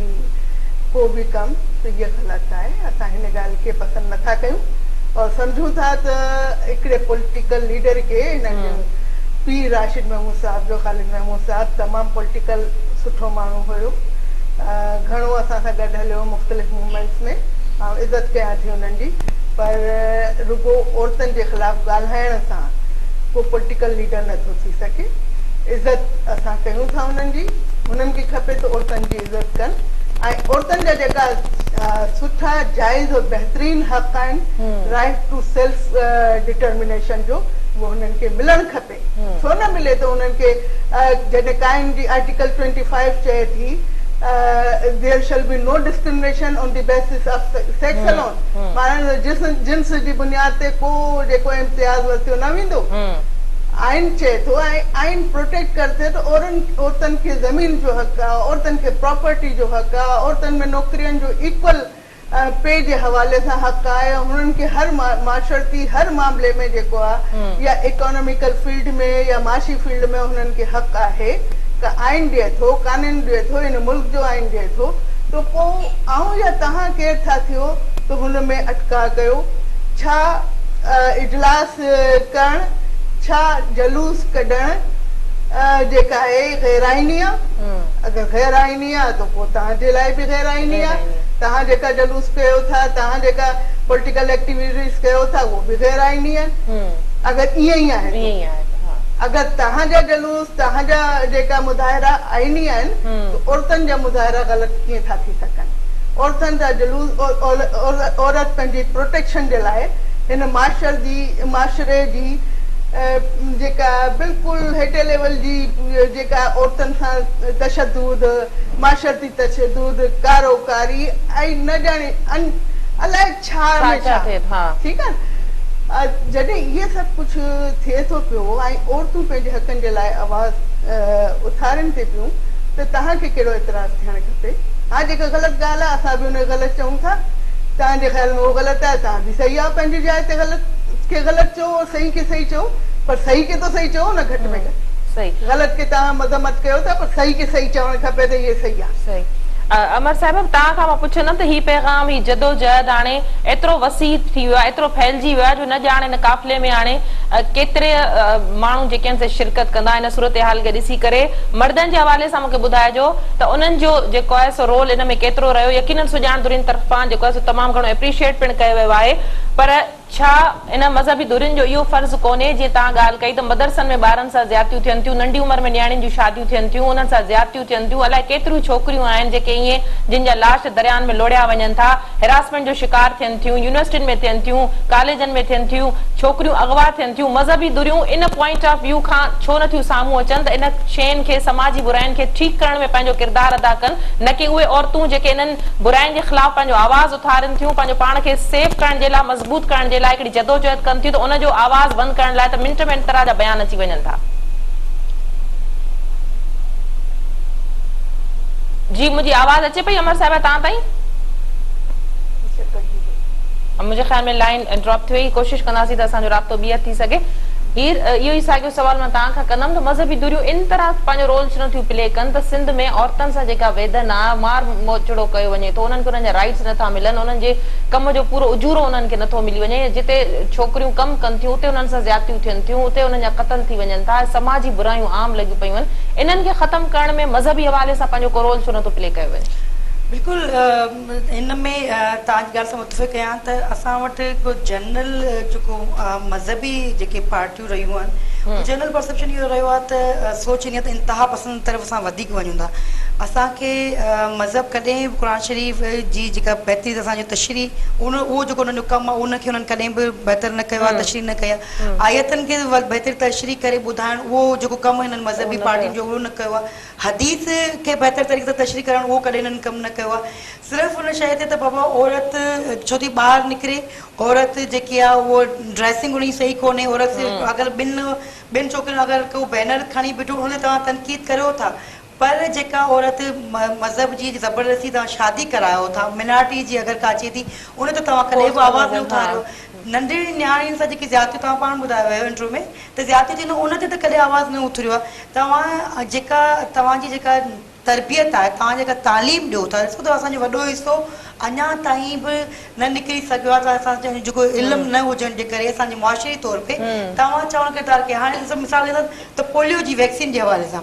को बि कमु, त इहा ग़लति आहे। असां हिन ॻाल्हि खे पसंदि नथा कयूं और सम्झूं था त हिकिड़े पॉलिटिकल लीडर खे हिन पीर राशिद महमूद साहब जो, ख़ालिद महमूद साहब तमामु पॉलिटिकल सुठो माण्हू हुयो, घणो असां सां गॾु हलियो मुख़्तलिफ़ मूवमेंट्स में, ऐं इज़त कयां थी हुननि जी। पर रुगो औरतुनि जे ख़िलाफ़ ॻाल्हाइण सां को पॉलिटिकल लीडर नथो थी सघे। इज़त असां कयूं था हुननि जी, हुननि खे खपे त औरतुनि जी इज़त कनि ऐं औरतुनि जा जेका सुठा जाइज़ और बहितरीन हक़ आहिनि, राइट टू सेल्फ डिटर्मिनेशन जो, वो हुननि खे मिलणु खपे। छो न मिले त हुननि खे जॾहिं काइन जी आर्टिकल 25 चए थी there shall be no discrimination on the basis of sex alone, माना जिन्स जी बुनियाद ते को जेको इम्तियाज़ वरितो न वेंदो। आइन चए थो आइन प्रोटेक्ट करते तो औरतुनि खे ज़मीन जो हक़ आहे, औरतुनि खे प्रॉपर्टी जो हक़ आहे, औरतुनि में नौकरियुनि जो इक्वल पे जे हवाले सां हक़ आहे। हुननि खे हर माशरती हर मामले में जेको आहे या इकोनॉमिकल फील्ड में या माशी फील्ड में हुननि खे हक़ आहे त आइन ॾिए थो, कानून ॾिए थो, हिन मुल्क जो आइन ॾिए थो। तो पोइ आऊं या तव्हां केरु था थियो त हुन में अटका कयो, छा इजलास करणु, छा जलूस कढण जेका आहे गैर आइनी आहे। अगरि गैर आइनी आहे त पोइ तव्हांजे लाइ बि गैर आइनी आहे। तव्हां जेका जलूस कयो था, तव्हां जेका पॉलिटिकल एक्टिविटीज़ कयो था, उहो बि गैर आइनी आहिनि। अगरि ईअं ई आहे, अगरि तव्हांजा जलूस, तव्हांजा जेका मुज़ाहिरा आइनी आहिनि, त औरतुनि जा मुज़ाहिरा ग़लति कीअं था थी सघनि। औरतुनि जा जलूस औरत पंहिंजी प्रोटेक्शन जे लाइ हिन माशरे जी जेका बिल्कुलु हेठे लेवल जी जेका औरतुनि सां तशद्दुद, माशरती तशद्दुद, कारोकारी ऐं न ॼाणे अलाए छा, ठीकु आहे। जॾहिं इहे सभु कुझु थिए थो पियो ऐं औरतूं पंहिंजे हक़नि जे लाइ आवाज़ उथारनि थी पियूं, त तव्हांखे कहिड़ो एतिराज़ थियणु खपे। हा, जेका ग़लति ॻाल्हि आहे असां बि हुन ग़लति चऊं था, तव्हांजे ख़्याल में उहो ग़लति आहे, तव्हां बि सही आहे पंहिंजी जाइ ते ग़लति खे ग़लति चओ और सही खे सही चओ, पर सही खे तो सही चओ न, घटि में घटि। सही ग़लति खे तव्हां मज़म्मत कयो था, पर सही खे सही चवणु खपे त इहे सही आहे। सही। अमर साहिब, तव्हां खां मां पुछंदमि त ही पैगाम, ही जदोजहद हाणे एतिरो वसी थी वियो आहे, एतिरो फैलिजी वियो आहे जो न ॼाणे हिन काफ़िले में हाणे केतिरे माण्हू जेके आहिनि से शिरकत कंदा। इन सूरत हाल खे ॾिसी करे मर्दनि जे हवाले सां मूंखे ॿुधाइजो त उन्हनि जो जेको आहे सो रोल इन में केतिरो रहियो। यकीनन सुञाणदुरनि तरफ़ां जेको आहे सो तमामु घणो एप्रिशिएट पिणु कयो वियो आहे, पर छा इन मज़हबी दुरियुनि जो इहो फर्ज़ कोन्हे, जीअं तव्हां ॻाल्हि कई त मदरसनि में ॿारनि सां ज़्यादतियूं थियनि थियूं, नंढी उमिरि में न्याणियुनि जूं शादियूं थियनि थियूं, उन्हनि सां ज़्यादतियूं थियनि थियूं, अलाए केतिरियूं छोकिरियूं आहिनि जेके ईअं जिन जा लाश दरियानि में लोड़िया वञनि था, हिरासमेंट जो शिकार थियनि थियूं, यूनिवर्सिटियुनि में थियनि थियूं, कॉलेजनि में थियनि थियूं, छोकिरियूं अगवा थियनि थियूं। मज़हबी दुरियूं इन पॉइंट ऑफ व्यू खां छो नथियूं साम्हूं अचनि त इन शयुनि खे, समाजी बुराइनि खे ठीकु करण में पंहिंजो किरदारु अदा कनि, न की उहे औरतूं जेके इन्हनि बुराइनि जे ख़िलाफ़ पंहिंजो आवाज़ उथारनि थियूं, पंहिंजो पाण खे सेफ करण जे लाइ, मज़बूत करण जे लाइ हिकिड़ी जदोजहद कनि थियूं, त उनजो आवाज़ बंदि करण लाइ त मिंट में इन तरह जा बयान अची वञनि था। जी, मुंहिंजी आवाज़ अचे पई अमर साहिब तव्हां ताईं? मुंहिंजे ख़्याल में लाइन ड्रॉप थी वई, कोशिशि कंदासीं त असांजो राब्तो ॿीहर थी सघे। हीर इहो ई साॻियो सवाल मां तव्हां खां कंदमि त मज़हबी दूरियूं इन तरह पंहिंजो रोल छो नथियूं प्ले कनि त सिंध में औरतुनि सां जेका वेदन आहे मार मोचड़ो कयो वञे थो, उन्हनि खे उन्हनि जा राइट्स नथा मिलनि, उन्हनि जे कम जो पूरो उजूरो उन्हनि खे नथो मिली वञे, जिते छोकिरियूं कमु कनि थियूं उते उन्हनि सां ज़्यादतियूं थियनि थियूं, उते उन्हनि जा क़तल थी वञनि था, समाजी बुरायूं आम लॻियूं पियूं आहिनि, इन्हनि खे ख़तमु करण में मज़हबी हवाले सां पंहिंजो को रोल छो नथो प्ले कयो वञे? बिल्कुल इन में तव्हांजी ॻाल्हि सां मुतफ़िक़ आहियां त असां वटि को जनरल जेको मज़हबी जेके पार्टियूं रहियूं आहिनि, जनरल परसेप्शन इहो रहियो आहे त सोच ईंदी आहे त इंतिहा पसंद तरफ़ असां वधीक वञूं था। असांखे मज़हब कॾहिं बि क़ुर शरीफ़ जी जेका बहितरी असांजो तशरी उहो जेको उन्हनि जो कमु आहे उनखे उन्हनि कॾहिं बि बहितर न कयो आहे, तशरी न कई आहे। आयतनि खे बहितर तशरी करे ॿुधाइणु उहो जेको कमु हिननि मज़हबी पार्टियुनि जो उहो न कयो आहे। हदीस खे बहितर तरीक़े सां तशरी करणु उहो कॾहिं हिननि कमु न कयो आहे। सिर्फ़ु हुन शइ ते त बाबा औरत छो थी ॿाहिरि निकिरे, औरत जेकी आहे उहो ड्रेसिंग उन जी सही कोन्हे, औरत अगरि ॿिनि छोकिरियुनि अगरि को बैनर खणी बीठो हुन तव्हां तनक़ीद करियो था, पर जेका औरत मज़हब जी ज़बरदस्ती तव्हां शादी करायो था, मिनारिटी जी अगरि का अचे थी उन ते तव्हां कॾहिं बि आवाज़ न उथारियो। नंढी नियाणियुनि सां जेकी ज़्यादतियूं तव्हां पाण ॿुधायो हुयो इंट्रो में त ज़्यादतियूं थींदियूं उन ते त कॾहिं आवाज़ न उथरियो आहे। तव्हां जेका तव्हांजी जेका तरबियत आहे, तव्हां जेका तालीम ॾियो था, ॾिसो त असांजो वॾो हिसो अञा ताईं बि न निकिरी सघियो आहे, त असांजो जेको इल्मु न हुजण जे करे असांजे मुआशरी तौर ते तव्हां चवणु किरदार कयो। हाणे मिसाल ॾींदा त पोलियो जी वैक्सीन जे हवाले सां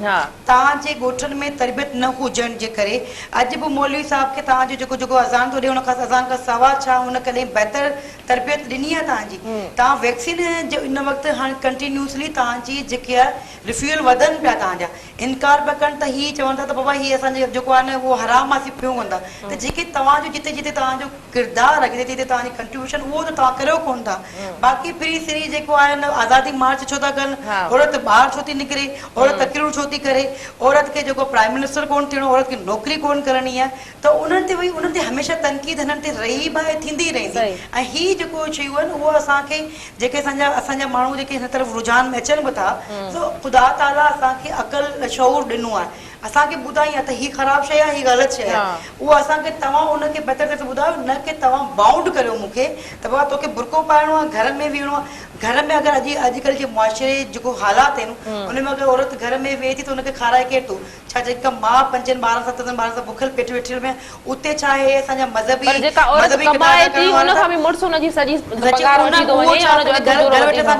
तव्हांजे ॻोठनि में तरबियत न हुजण जे करे अॼु बि मौलवी साहिब खे तव्हांजो जेको जेको अज़ान थो ॾिए हुन खां अज़ान खां सवा छा हुन कॾहिं बहितर तरबियत ॾिनी आहे तव्हांजी? तव्हां वैक्सीन जो इन वक़्तु हाणे कंटिन्यूसली तव्हांजी जेके आहे रिफ्यूअल वधनि पिया, तव्हांजा इनकार पिया कनि त हीअ चवनि था त बाबा हीअ असांजो जेको आहे न उहो हराम आहे, पियो कंदा। त जेके तव्हांजो जिते जिते तव्हांजो किरदारु आहे, जिते जिते तव्हांजी कंट्रीब्यूशन उहो त तव्हां करियो कोन था। बाक़ी फ्री सिरी जेको आहे न आज़ादी मार्च छो था कनि, औरत ॿाहिरि छो थी निकिरे, औरत तकरीरूं छो थी करे, औरत खे जेको प्राइम मिनिस्टर कोन थियणो, औरत खे नौकिरी कोन करणी आहे, त उन्हनि ते वई उन्हनि ते हमेशह तनक़ीद हिननि ते रही बि थींदी रहंदी। ऐं हीअ जेको शयूं आहिनि उहो असांखे जेके असांजा माण्हू जेके हिन तरफ़ रुझान में अचनि बि था, ख़ुदा ताला असांखे अक़ल शऊर ॾिनो आहे, असांखे ॿुधाई आहे त हीअ ख़राबु शइ आहे, हीअ ग़लति शइ आहे। उहो असांखे तव्हां उनखे बहितर तरह ॿुधायो, न की तव्हां बाउंड करियो मूंखे त बाबा तोखे बुरको पाइणो आहे, घर में वेहणो आहे। घर में अगरि अॼुकल्ह जे मुआशरे जेको हालात आहिनि उन में अगरि औरत घर में वेहे थी त हुनखे खाराए केरु थो? छा जेका माउ 5 ॿारनि 7 ॿारनि सां बुखियल पेट वेठियल में उते छा आहे असांजा मज़हबी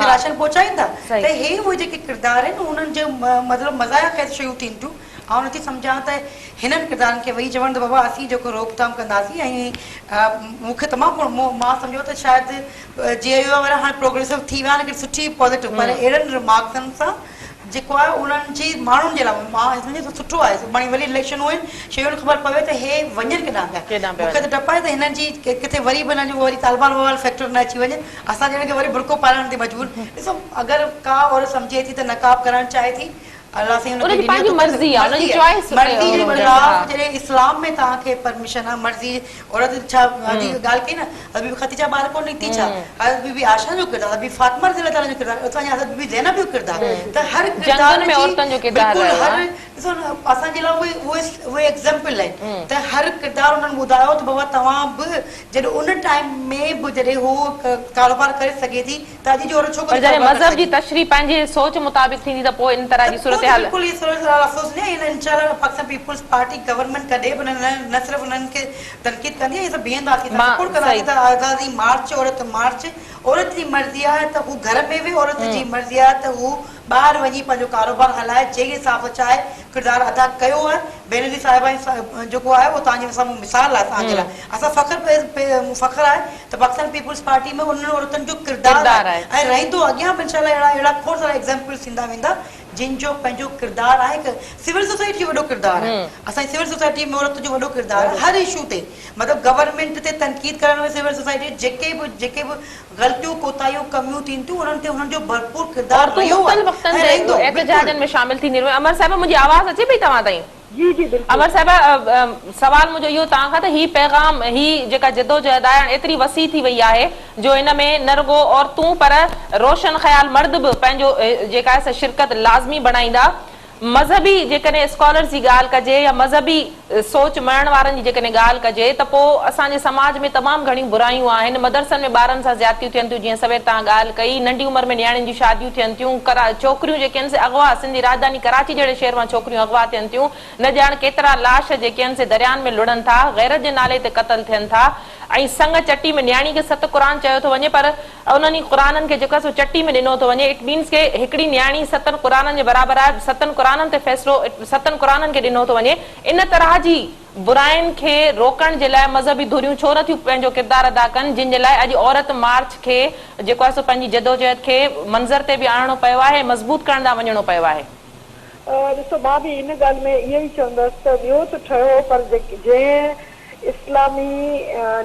राशन पहुचाईंदा। त हे उहे जेके किरदार आहिनि उन्हनि जो मतिलबु मज़ाया क़ैद शयूं थीनि थियूं। ऐं नथी सम्झां त हिननि किरदारनि खे वेही चवनि त बाबा असीं जेको रोकथाम कंदासीं, ऐं मूंखे तमामु मां सम्झो त शायदि जीअं वारा हाणे प्रोग्रेसिव थी विया आहिनि, हिकिड़ी सुठी पॉज़िटिव, पर अहिड़नि रिमार्क्सनि सां जेको आहे उन्हनि जी माण्हुनि जे लाइ मां सम्झो सुठो आहे। सुभाणे वरी इलेक्शन आहिनि, शयुनि ख़बर पवे त हे वञनि केॾां पिया। मूंखे त डपु आहे त हिननि जी किथे वरी बि हिननि जो वरी तालबाल वाल फैक्टर न अची वञे, असां ॼण खे वरी बुरको पाइण ते मजबूर। ॾिसो अगरि का औरत सम्झे थी त नकाब करणु चाहे थी, अल्लाह से उनकी मर्जी आहे, उनजी चॉइस मर्जी जे खिलाफ जॾहिं इस्लाम में तव्हांखे परमिशन आहे मर्जी औरत छा ॻाल्हि कई न हज़रत ख़दीजा ॿार कोन निकिती, छा हज़रत बीबी आशा जो किरदारु, हज़रत फातिमा रज़ी अल्लाह ताला जो किरदारु, असांजी हज़रत बीबी ज़ैनब जो किरदारु, त हर किरदार में औरतुनि जो किरदारु हर ॾिसो असांजे लाइ उहे एग्ज़ाम्पल आहिनि। त हर किरदारु उन्हनि ॿुधायो त बाबा तव्हां बि जॾहिं उन टाइम में बि जॾहिं हू कारोबार करे सघे थी त अॼु जी औरत छो कोन मज़हब जी तशरीह पंहिंजे सोच मुताबिक़ थींदी त पोइ इन तरह जी सूरत बिल्कुल ये अफ़सोस नहीं है। इंशाल्लाह पाकिस्तान पीपल्स पार्टी गवर्नमेंट कॾहिं बि न सिर्फ़ु उन्हनि खे तनक़ीद कंदी आहे, ये सभु बीहंदासीं सपोर्ट कंदासीं त आज़ादी मार्च औरत मार्च, औरत जी मर्ज़ी आहे त हू घर में बि, औरत जी मर्ज़ी आहे त हू ॿाहिरि वञी पंहिंजो कारोबार हलाए, जहिड़े हिसाब सां चाहे किरदारु अदा कयो आहे। बेनज़ीर साहिबा जेको आहे उहो तव्हांजे साम्हूं मिसाल आहे असांजे लाइ। असां फ़ख्रु आहे त पाकिस्तान पीपल्स पार्टी में उन्हनि औरतुनि जो किरदारु आहे ऐं रहंदो अॻियां बि इंशाल्लाह अहिड़ा खोड़ सारा एग्ज़ाम्पल्स थींदा वेंदा जिन जो पंहिंजो किरदारु आहे। सिविल सोसाइटी जो वॾो किरदारु आहे, असांजी सिविल सोसाइटी में औरत जो वॾो किरदारु आहे हर इशू ते, मतिलबु गवर्नमेंट ते तनक़ीद करण में सिविल सोसाइटी जेके बि ग़लतियूं कोताहियूं कमियूं थीनि थियूं उन्हनि ते हुननि जो भरपूर किरदारु रहियो आहे। एहतजाजनि में शामिल थींदी रहे। अमर साहिबा मुंहिंजी आवाज़ अचे पई तव्हां ताईं? जी जी बिल्कुल। अमर साहिबा सवाल मुंहिंजो इहो तव्हां खां त ही पैगाम ही जेका जदोजहद आहे एतिरी वसी थी वई आहे जो इन में न रुगो औरतूं पर रोशन ख़याल मर्द बि पंहिंजो जेका आहे शिरकत लाज़मी बणाईंदा। मज़हबी जेकॾहिं स्कॉलर्स जी ॻाल्हि कजे या मज़हबी सोच मञण वारनि जी जेकॾहिं ॻाल्हि कजे त पोइ असांजे समाज में तमामु घणियूं बुरायूं आहिनि। मदरसनि में ॿारनि सां ज़्यादतियूं थियनि थियूं, जीअं सवेर तव्हां ॻाल्हि कई, नंढी उमिरि में नियाणियुनि जी शादियूं थियनि थियूं, छोकिरियूं जेके आहिनि से अगवा, सिंधी राजधानी कराची जहिड़े शहर मां छोकिरियूं अगवा थियनि थियूं, न ॼाण केतिरा लाश जेके आहिनि से दरियानि में लुड़नि था, गैरत जे नाले ते क़तल थियनि था, ऐं संग चटी में नियाणी खे 7 क़ुरान चयो थो वञे, पर उन्हनि क़ुराननि खे जेको आहे चटी में ॾिनो थो वञे। इट मीन्स के हिकिड़ी नियाणी 7 क़ुराननि जे बराबरि आहे, 7 क़ुराननि ते फ़ैसिलो 7 क़ुराननि खे ॾिनो थो वञे। इन तरह जी बुराइनि खे रोकण जे लाइ मज़हबी धुरियूं छो नथियूं पंहिंजो किरदारु अदा कनि, जिन जे लाइ अॼु औरत मार्च खे जेको आहे सो पंहिंजी जदोजहद खे मंज़र ते बि आणणो पियो आहे, मज़बूत करण लाइ वञणो पियो आहे। ॾिसो, मां बि इन ॻाल्हि में इहो ई चवंदसि त ॿियो त ठहियो, पर जंहिं इस्लामी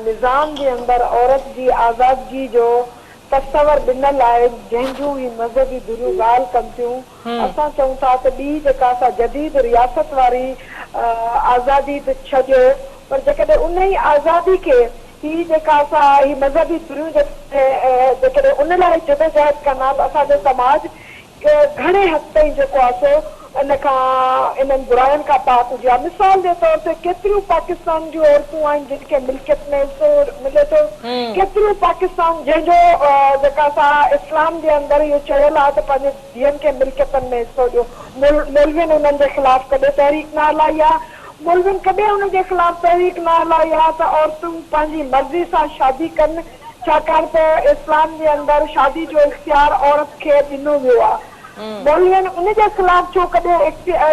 निज़ाम जे अंदरि औरत जी आज़ादगी जो तस्वर ॾिनल आहे, जंहिंजूं ही मज़हबी धुरियूं ॻाल्हि कनि थियूं, असां चऊं था त ॿी जेका असां जदीद रियासत वारी आज़ादी त छॾियो, पर जेकॾहिं उन ई आज़ादी खे ही जेका असां ही मज़हबी धुरियूं जेकॾहिं उन लाइ जदोजहद कंदा त असांजो समाज घणे हद ताईं जेको आहे सो इन खां इन्हनि बुराइनि खां पाक हुजे आहे। मिसाल जे तौर ते केतिरियूं पाकिस्तान जूं औरतूं आहिनि जिन खे मिल्कियत में हिसो मिले थो, केतिरियूं पाकिस्तान जंहिंजो जेका असां इस्लाम जे अंदरि इहो चयलु आहे त पंहिंजे धीअनि खे मिल्कियतनि में हिसो ॾियो। मौलवियुनि उन्हनि जे ख़िलाफ़ कॾहिं तहरीक न हलाई आहे, मौलवियुनि कॾहिं उन जे ख़िलाफ़ तहरीक न हलाई आहे त औरतूं पंहिंजी मर्ज़ी सां शादी कनि, छाकाणि त इस्लाम जे अंदरि शादी जो इख्तियार औरत खे ॾिनो वियो आहे। मौलवियुनि उन जे ख़िलाफ़ छो कॾहिं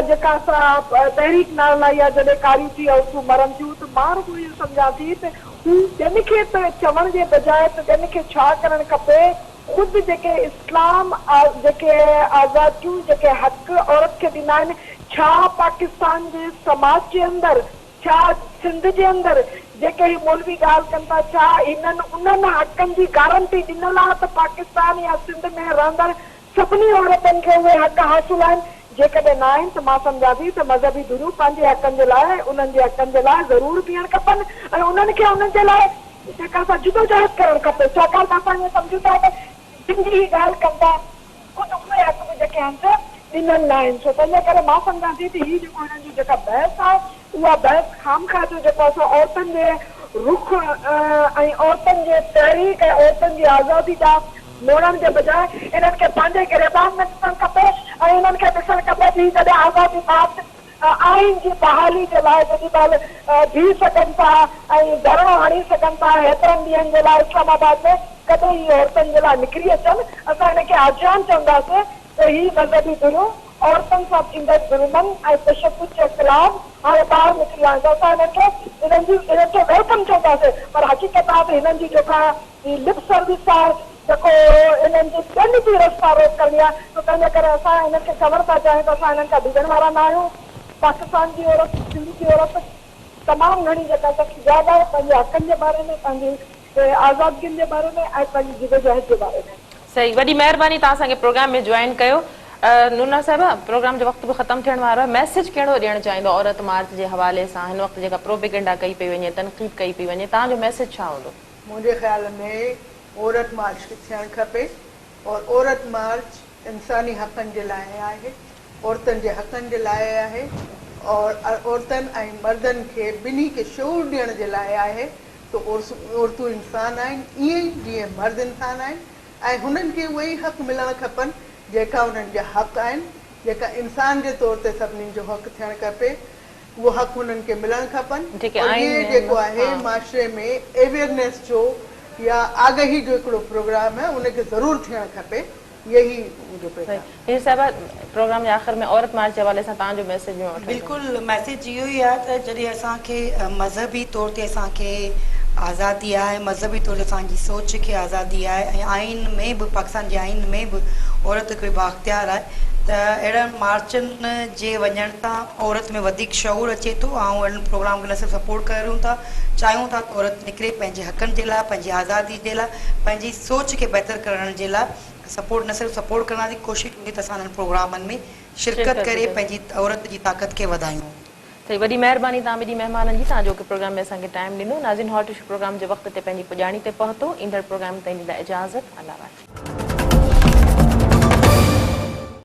जेका असां तहरीक न हलाई आहे, जॾहिं कारियूं थी औरतूं मरनि थियूं, त मां रुॻो इहो सम्झां थी त हू ॿियनि खे त चवण जे बजाए त ॿियनि खे छा करणु खपे, ख़ुदि जेके इस्लाम जेके आज़ादियूं जेके हक़ औरत खे ॾिना आहिनि, छा पाकिस्तान जे समाज जे अंदरि, छा सिंध जे अंदरि जेके ही मौलवी ॻाल्हि कनि था, छा इन्हनि उन्हनि हक़नि जी गारंटी ॾिनल आहे त पाकिस्तान या सिंध में रहंदड़ सभिनी औरतुनि खे उहे हक़ हासिल आहिनि? जेकॾहिं न आहिनि त मां सम्झां थी त मज़हबी धुरियूं पंहिंजे हक़नि जे लाइ, उन्हनि जे हक़नि जे लाइ ज़रूर बीहणु खपनि, ऐं उन्हनि खे उन्हनि जे लाइ जेका असां जदोजहद करणु खपे, छाकाणि त असां ईअं सम्झूं था त जिन जी ॻाल्हि कनि था ख़ुदि उहे हक़ बि जेके आहिनि से ॾिनल न आहिनि। छो तंहिंजे करे मां सम्झां थी त हीअ जेको हिननि जी जेका बहस आहे, उहा बहस खामखा जो जेको असां औरतुनि जे रुख ऐं औरतुनि जे तहरीक ऐं औरतुनि जी आज़ादी जा मोड़ण जे बजाए इन्हनि खे पंहिंजे गिरबान में ॾिसणु खपे, ऐं इन्हनि खे ॾिसणु खपे कि जॾहिं आज़ादी बाद आइन जी बहाली जे लाइ जेॾी महिल बीह सघनि था ऐं धरणो हणी सघनि था हेतिरनि ॾींहंनि जे लाइ इस्लामाबाद में, कॾहिं ही औरतुनि जे लाइ निकिरी अचनि। असां हिनखे आजान चवंदासीं त ही मज़हबी धुरियूं औरतुनि सां थींदड़ जुर्मनि ऐं तशद्दुद जे ख़िलाफ़ हाणे ॿाहिरि निकिरी आहिनि, त असां हिननि खे वेलकम चवंदासीं, पर हक़ीक़त आहे त हिननि जी जेका लिप सर्विस आहे, जेको इन्हनि जी ॿियनि जी रस्ता रोक करणी आहे, त तंहिंजे करे असां हिननि खे ख़बर था चाहियूं त असां हिननि खां डिॼण वारा न आहियूं। पाकिस्तान जी औरत, सिंध जी औरत तमामु घणी जेका तक़ीदाद आहे पंहिंजे हक़नि जे बारे में, पंहिंजी आज़ादगियुनि जे बारे में ऐं पंहिंजी जदोजहद जे बारे में। सही, वॾी महिरबानी तव्हां असांखे प्रोग्राम में जॉइन कयो। नूना साहिबा, प्रोग्राम जो वक़्तु बि ख़तमु थियण वारो आहे, मैसेज कहिड़ो ॾियणु चाहींदो औरत मार्च जे हवाले सां? हिन वक़्तु जेका प्रोपेगेंडा कई पई वञे, तनक़ीद कई पई वञे, तव्हांजो मैसेज छा हूंदो? मुंहिंजे ख़्याल में औरत मार्च थियणु खपे, और औरत मार्च इंसानी हक़नि जे लाइ आहे, औरतुनि जे हक़नि जे लाइ आहे, और औरतुनि ऐं मर्दनि खे ॿिन्ही खे शऊर ॾियण जे लाइ आहे। त औरतूं इंसान आहिनि ईअं ई जीअं मर्द इंसान आहिनि, ऐं हुननि खे उहे ई हक़ मिलणु खपनि जेका उन्हनि जा हक़ आहिनि, जेका इंसान जे तौर ते सभिनी जो हक़ थियणु खपे, उहो हक़ हुननि खे मिलणु खपनि। इहे जेको आहे माशरे में अवेयरनेस जो या आगाही जो हिकिड़ो प्रोग्राम है, उनखे ज़रूरु थियणु खपे। यही मुंहिंजो साहिबा, प्रोग्राम जे आख़िर में औरत मार्च जे हवाले सां तव्हांजो मैसेज? बिल्कुलु मैसेज इहो ई आहे त जॾहिं असांखे मज़हबी तौर ते असांखे आज़ादी आहे, मज़हबी तौर ते असांजी सोच खे आज़ादी आहे, ऐं आइन में बि, पाकिस्तान जे आइन में बि औरत खे बाख्तियार आहे, त अहिड़नि मार्चनि जे वञण सां औरत में वधीक शऊर अचे थो, ऐं अहिड़नि प्रोग्राम खे न सिर्फ़ु सपोर्ट कयूं था, चाहियूं था त औरत निकिरे पंहिंजे हक़नि जे लाइ, पंहिंजी आज़ादी जे लाइ, पंहिंजी सोच खे बहितर करण जे लाइ। सपोर्ट न सिर्फ़ु सपोर्ट करण जी कोशिशि कंदी त असां हिननि प्रोग्रामनि में शिरकत करे पंहिंजी औरत जी ताक़त खे वधायूं। सही, वॾी महिरबानी तव्हां ॿिनी महिमाननि जी, तव्हां जो कि प्रोग्राम में असांखे टाइम ॾिनो। नाज़रीन, हॉट इशू प्रोग्राम जे वक़्त ते पंहिंजी पुॼाणी ते पहुतो। ईंदड़ प्रोग्राम ताईं ॾींदा इजाज़त। अल्लाह।